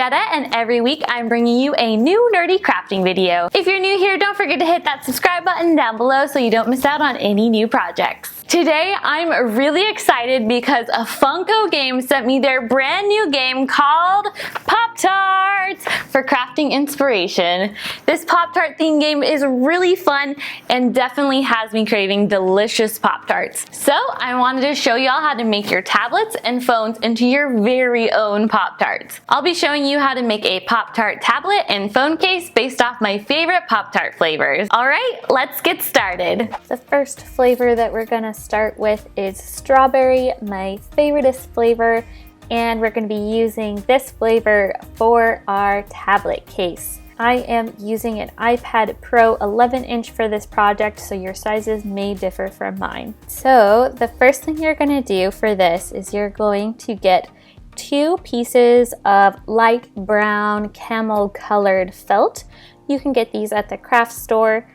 Jetta, and every week I'm bringing you a new nerdy crafting video. If you're new here, don't forget to hit that subscribe button down below so you don't miss out on any new projects. Today I'm really excited because a Funko Games sent me their brand new game called Pop Tarts for crafting inspiration. This Pop Tart theme game is really fun and definitely has me craving delicious Pop Tarts. So I wanted to show y'all how to make your tablets and phones into your very own Pop Tarts. I'll be showing you how to make a Pop Tart tablet and phone case based off my favorite Pop Tart flavors. Alright, let's get started. The first flavor that we're gonna start with is strawberry, my favoriteest flavor, and we're going to be using this flavor for our tablet case. I am using an iPad Pro 11-inch for this project, so your sizes may differ from mine. So the first thing you're going to do for this is you're going to get 2 pieces of light brown camel colored felt. You can get these at the craft store.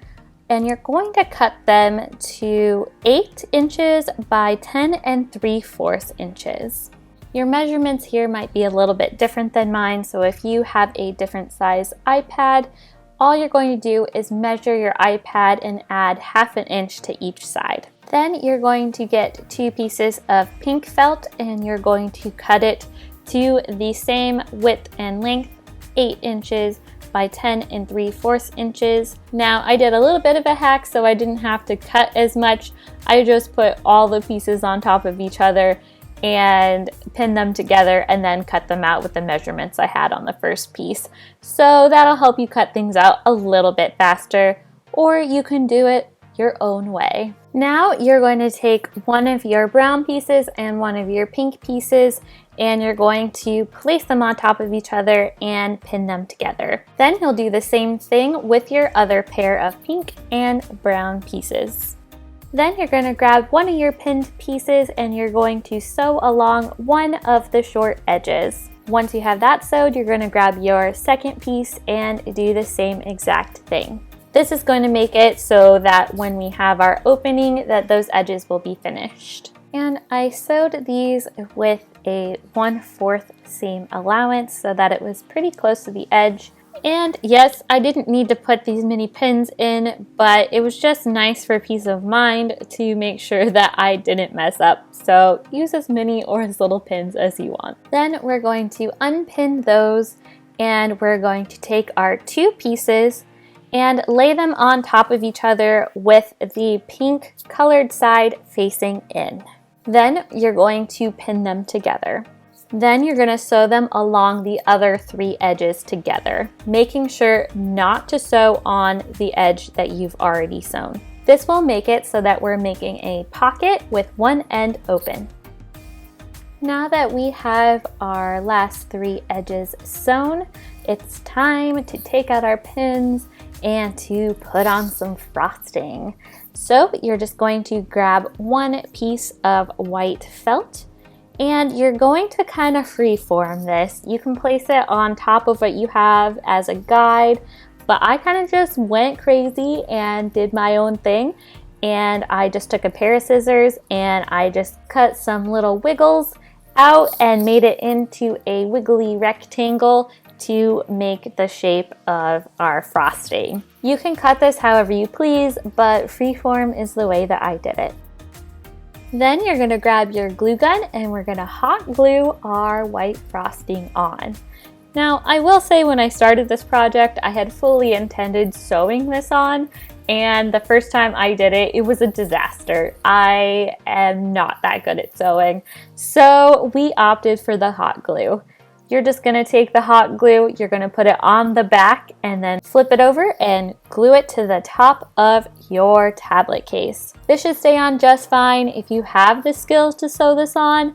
And you're going to cut them to 8 inches by 10 3/4 inches. Your measurements here might be a little bit different than mine, so if you have a different size iPad, all you're going to do is measure your iPad and add 1/2 inch to each side. Then you're going to get 2 pieces of pink felt and you're going to cut it to the same width and length, 8 inches by 10 3/4 inches. Now I did a little bit of a hack so I didn't have to cut as much. I just put all the pieces on top of each other and pin them together and then cut them out with the measurements I had on the first piece. So that'll help you cut things out a little bit faster, or you can do it your own way. Now you're going to take one of your brown pieces and one of your pink pieces and you're going to place them on top of each other and pin them together. Then you'll do the same thing with your other pair of pink and brown pieces. Then you're going to grab one of your pinned pieces and you're going to sew along one of the short edges. Once you have that sewed, you're going to grab your second piece and do the same exact thing. This is going to make it so that when we have our opening, that those edges will be finished. And I sewed these with a 1/4 seam allowance so that it was pretty close to the edge. And yes, I didn't need to put these mini pins in, but it was just nice for peace of mind to make sure that I didn't mess up. So use as many or as little pins as you want. Then we're going to unpin those and we're going to take our 2 pieces and lay them on top of each other with the pink colored side facing in. Then you're going to pin them together. Then you're going to sew them along the other 3 edges together, making sure not to sew on the edge that you've already sewn. This will make it so that we're making a pocket with one end open. Now that we have our last 3 edges sewn, it's time to take out our pins and to put on some frosting. So you're just going to grab 1 piece of white felt and you're going to kind of freeform this. You can place it on top of what you have as a guide, but I kind of just went crazy and did my own thing. And I just took a pair of scissors and I just cut some little wiggles out and made it into a wiggly rectangle to make the shape of our frosting. You can cut this however you please, but freeform is the way that I did it. Then you're going to grab your glue gun and we're going to hot glue our white frosting on. Now I will say when I started this project I had fully intended sewing this on, and the first time I did it, it was a disaster. I am not that good at sewing, so we opted for the hot glue. You're just going to take the hot glue, you're going to put it on the back and then flip it over and glue it to the top of your tablet case. This should stay on just fine. If you have the skills to sew this on,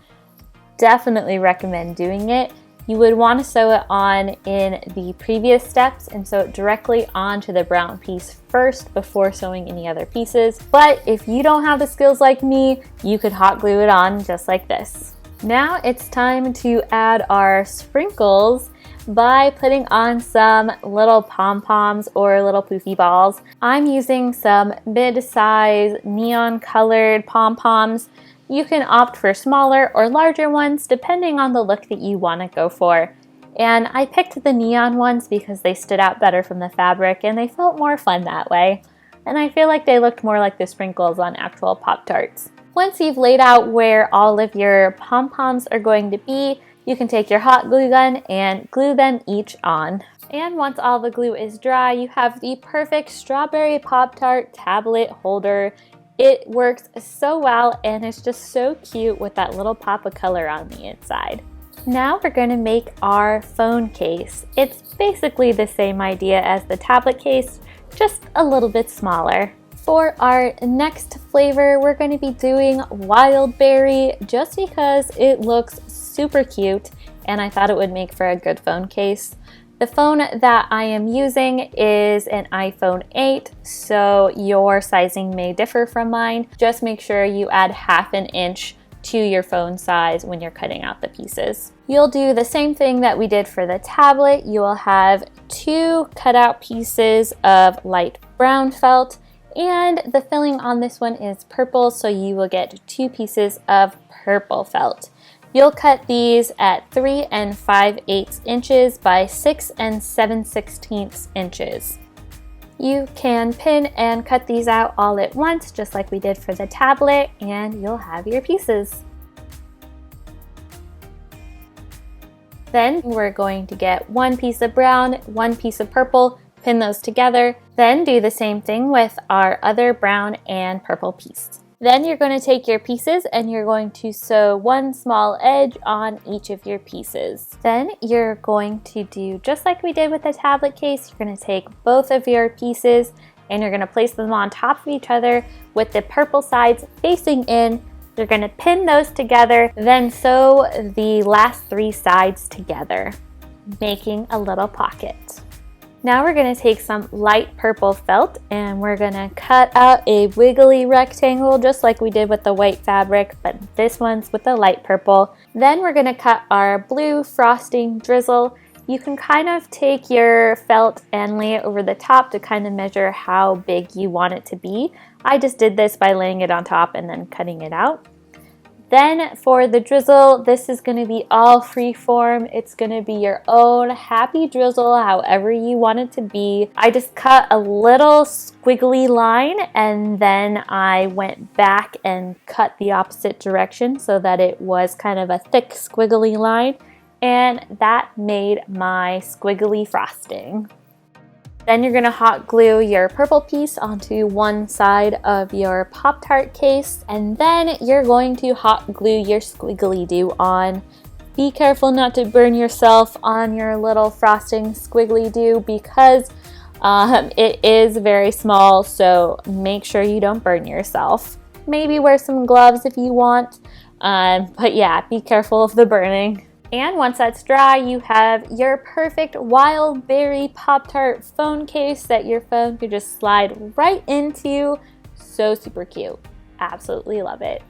definitely recommend doing it. You would want to sew it on in the previous steps and sew it directly onto the brown piece first before sewing any other pieces. But if you don't have the skills like me, you could hot glue it on just like this. Now it's time to add our sprinkles by putting on some little pom-poms or little poofy balls. I'm using some mid-size neon colored pom-poms. You can opt for smaller or larger ones depending on the look that you want to go for. and I picked the neon ones because they stood out better from the fabric and they felt more fun that way. And I feel like they looked more like the sprinkles on actual Pop Tarts. Once you've laid out where all of your pom-poms are going to be, you can take your hot glue gun and glue them each on. And once all the glue is dry, you have the perfect strawberry Pop Tart tablet holder. It works so well and it's just so cute with that little pop of color on the inside. Now we're going to make our phone case. It's basically the same idea as the tablet case, just a little bit smaller. For our next flavor, we're going to be doing wild berry just because it looks super cute and I thought it would make for a good phone case. The phone that I am using is an iPhone 8, so your sizing may differ from mine. Just make sure you add 1/2 inch to your phone size when you're cutting out the pieces. You'll do the same thing that we did for the tablet. You will have 2 cutout pieces of light brown felt, and the filling on this one is purple, so you will get 2 pieces of purple felt. You'll cut these at 3 5/8 inches by 6 7/16 inches. You can pin and cut these out all at once, just like we did for the tablet, and you'll have your pieces. Then we're going to get 1 piece of brown, 1 piece of purple, pin those together, then do the same thing with our other brown and purple piece. Then you're going to take your pieces and you're going to sew 1 small edge on each of your pieces. Then you're going to do just like we did with the tablet case. You're going to take both of your pieces and you're going to place them on top of each other with the purple sides facing in. You're going to pin those together, then sew the last 3 sides together, making a little pocket. Now we're going to take some light purple felt and we're going to cut out a wiggly rectangle just like we did with the white fabric, but this one's with the light purple. Then we're going to cut our blue frosting drizzle. You can kind of take your felt and lay it over the top to kind of measure how big you want it to be. I just did this by laying it on top and then cutting it out. Then for the drizzle, this is going to be all free form. It's going to be your own happy drizzle, however you want it to be. I just cut a little squiggly line and then I went back and cut the opposite direction so that it was kind of a thick squiggly line, and that made my squiggly frosting. Then you're going to hot glue your purple piece onto one side of your Pop Tart case, and then you're going to hot glue your squiggly do on. Be careful not to burn yourself on your little frosting squiggly do because it is very small, so make sure you don't burn yourself. Maybe wear some gloves if you want, but yeah, be careful of the burning. And once that's dry, you have your perfect wild berry Pop Tart phone case that your phone could just slide right into. So super cute. Absolutely love it.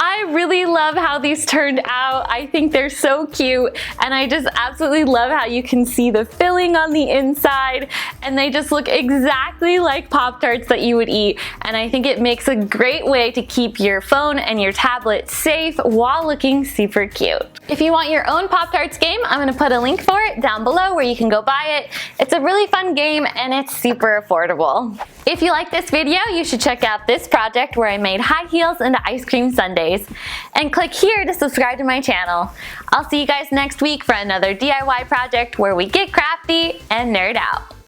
I really love how these turned out. I think they're so cute, and I just absolutely love how you can see the filling on the inside, and they just look exactly like Pop Tarts that you would eat, and I think it makes a great way to keep your phone and your tablet safe while looking super cute. If you want your own Pop Tarts game, I'm going to put a link for it down below where you can go buy it. It's a really fun game and it's super affordable. If you like this video, you should check out this project where I made high heels into ice cream sundaes. And click here to subscribe to my channel. I'll see you guys next week for another DIY project where we get crafty and nerd out.